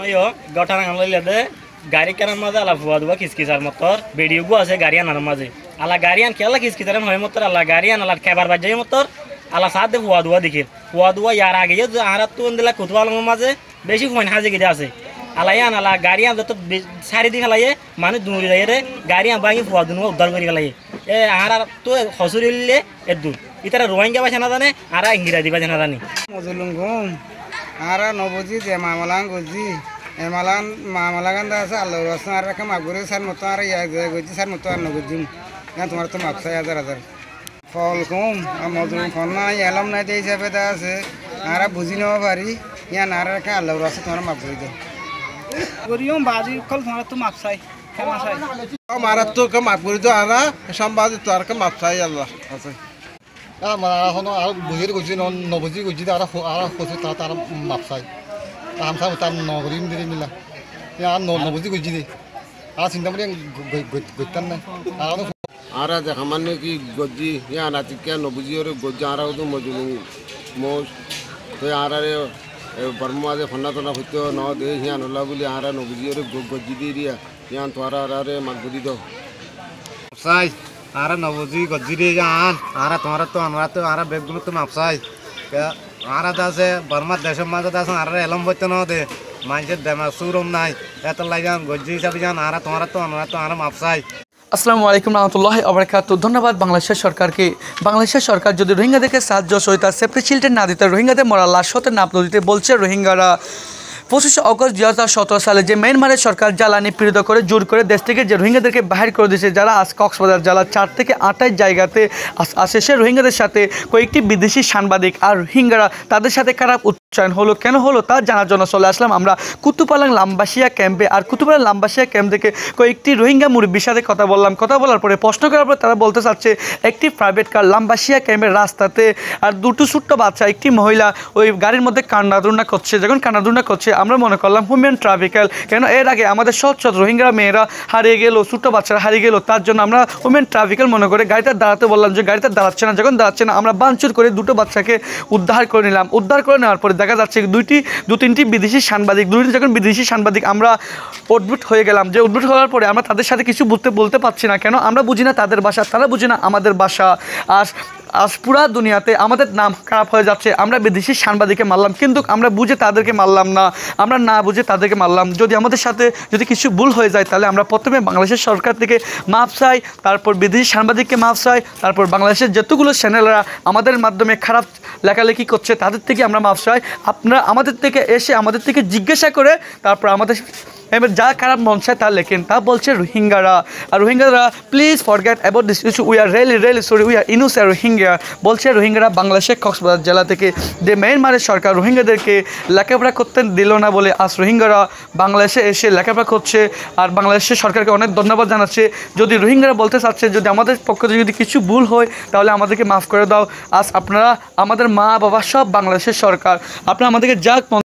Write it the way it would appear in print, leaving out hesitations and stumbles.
Yo, gota nang amla lede gari karam maze ala fuad wa kiskisar motor video go ase garian anar maze ala garian kela kiskisaram hoy motor ala garian ala kebar bajay motor ala saad fuad wa dikir fuad wa yar age je arat tu ndela kutwal maze beshi phone হাজে গিয়ে আছে আলায়ান আলা গাড়িয়ান যত সারি দি ফেলাইয়ে মানুষ দূরে যায় রে গাড়িয়ান ভাঙি ফুয়া দুনো উদ্ধার করে ফেলাইয়ে এ আর তো হসুরিলে এ দূর ইতারা রোহিঙ্গা ভাষা না জানে আর ইংরেজি ভাষা না জানে মজলুম ঘুম আর নবজি যে মামলান গজি এমালান মামলাগান দা আছে আল্লাহ রাসনা আর রাখা মাগুরে সার মতো আর ইয়া গজি সার মতো আর নগজিম না তোমার তো মাপসাই হাজার হাজার ফল কম মজলুম ফল না এলাম না যে হিসাবে দা আছে আর বুঝি নেওয়া পারি ইয়া না রাখা আল্লাহ রাসনা তোমার মাপ করে দাও গরিয়ম বাজি কল তোমার তো মাপসাই কেমন সাই আমারা তো কে মাপ করে দাও আর সম্বাদ তো আর কে মাপসাই আল্লাহ আছে আমরা এখন আর বুঝির গজি নবজি গজি আর আর হচ্ছে তার মাপসাই আমসা তার নগরীম দিলে মিলা আর নবজি গজি দে আর চিন্তা করে গইতাম না আর আর দেখা মানে কি গজি ইয়া নাতি কে নবজি আর গজি আর তো মজুলু মোস তো আর বর্মাদে ফন্না তোনা হইতো ন দে হিয়া নলা বলি আর নবজি আর গজি দি দিয়া ইয়ান তো আর মাগদি দাও মাপসাই আর নবজি গজি রে জান আর তোমার তো আমরা তো আর বেগুলো তো মাপসাই আর আছে বর্মার দেশের মাঝে আছে আর এলম বইতে ন দে মানুষের দেমাগ সুরম নাই এত লাগান গজি হিসাবে জান আর তোমার তো আমরা তো আর মাপসাই। আসসালামু আলাইকুম রহমতুল্লাহি ওয়া বারাকাতুহু। ধন্যবাদ বাংলাদেশের সরকারকে। বাংলাদেশের সরকার যদি রোহিঙ্গাদেরকে সাহায্য সহায়তা সেফটি শিল্ডের না দিতে রোহিঙ্গাদের মরা লাশ হতে না দিতে বলছে রোহিঙ্গারা 25 অগস্ট 2017 সালে যে মিয়ানমারের সরকার জ্বালানি পীড়িত করে জোর করে দেশ থেকে যে রোহিঙ্গাদেরকে বাহির করে দিয়েছে যারা আজ কক্সবাজার জেলার 4 থেকে 28 জায়গাতে আসে সে রোহিঙ্গাদের সাথে কয়েকটি বিদেশি সাংবাদিক আর রোহিঙ্গারা তাদের সাথে খারাপ উচ্চারণ হলো কেন হলো তা জানার জন্য চলে আসলাম আমরা কুতুপালাং লামবাসিয়া ক্যাম্পে। আর কুতুপালাং লামবাসিয়া ক্যাম্প থেকে কয়েকটি রোহিঙ্গা মুরব্বির সাথে কথা বললাম। কথা বলার পরে প্রশ্ন করার পরে তারা বলতে চাচ্ছে একটি প্রাইভেট কার লামবাসিয়া ক্যাম্পের রাস্তাতে আর দুটো ছোট্ট বাচ্চা একটি মহিলা ওই গাড়ির মধ্যে কান্নাদুন্না করছে। যখন কান্নাদুন্না করছে আমরা মনে করলাম হিউম্যান ট্রাফিক্যাল, কেন এর আগে আমাদের সৎ রোহিঙ্গা মেয়েরা হারিয়ে গেল, ছোট্ট বাচ্চারা হারিয়ে গেল, তার জন্য আমরা হিউম্যান ট্রাফিক্যাল মনে করে গাড়িটা দাঁড়াতে বললাম যে গাড়িটা দাঁড়াচ্ছে না। যখন দাঁড়াচ্ছে না আমরা বানচুর করে দুটো বাচ্চাকে উদ্ধার করে নিলাম। উদ্ধার করে নেওয়ার পরে দেখা যাচ্ছে দু তিনটি বিদেশি সাংবাদিক যখন বিদেশি সাংবাদিক আমরা উদ্ভুত হয়ে গেলাম। যে উদ্ভুত হওয়ার পরে আমরা তাদের সাথে কিছু বলতে পারছি না, কেন আমরা বুঝি না তাদের ভাষা, তারা বুঝি না আমাদের ভাষা। আজ পুরা দুনিয়াতে আমাদের নাম খারাপ হয়ে যাচ্ছে। আমরা বিদেশি সাংবাদিককে মারলাম কিন্তু আমরা বুঝে তাদেরকে মারলাম না, আমরা না বুঝে তাদেরকে মারলাম। যদি আমাদের সাথে যদি কিছু ভুল হয়ে যায় তাহলে আমরা প্রথমে বাংলাদেশের সরকার থেকে মাপ চাই, তারপর বিদেশি সাংবাদিককে মাপ চাই, তারপর বাংলাদেশের যতগুলো চ্যানেলরা আমাদের মাধ্যমে খারাপ লেখালেখি করছে তাদের থেকে আমরা মাপ চাই। আপনারা আমাদের থেকে এসে আমাদের থেকে জিজ্ঞাসা করে তারপর আমাদের এবার যা খারাপ মন চায় তা লেখেন। তা বলছে রোহিঙ্গারা। আর রোহিঙ্গারা please forget about this issue, we are really sorry, we are innocent Rohingya. বলছে রোহিঙ্গারা বাংলাদেশের কক্সবাজার জেলা থেকে যে মিয়ানমারের সরকার রোহিঙ্গাদেরকে লেখাপড়া করতে দিল না বলে আজ রোহিঙ্গারা বাংলাদেশে এসে লেখাপড়া করছে। আর বাংলাদেশের সরকারকে অনেক ধন্যবাদ জানাচ্ছে। যদি রোহিঙ্গারা বলতে চাচ্ছে যদি আমাদের পক্ষ থেকে যদি কিছু ভুল হয় তাহলে আমাদেরকে মাফ করে দাও। আজ আপনারা আমাদের মা বাবা সব বাংলাদেশের সরকার, আপনারা আমাদেরকে যা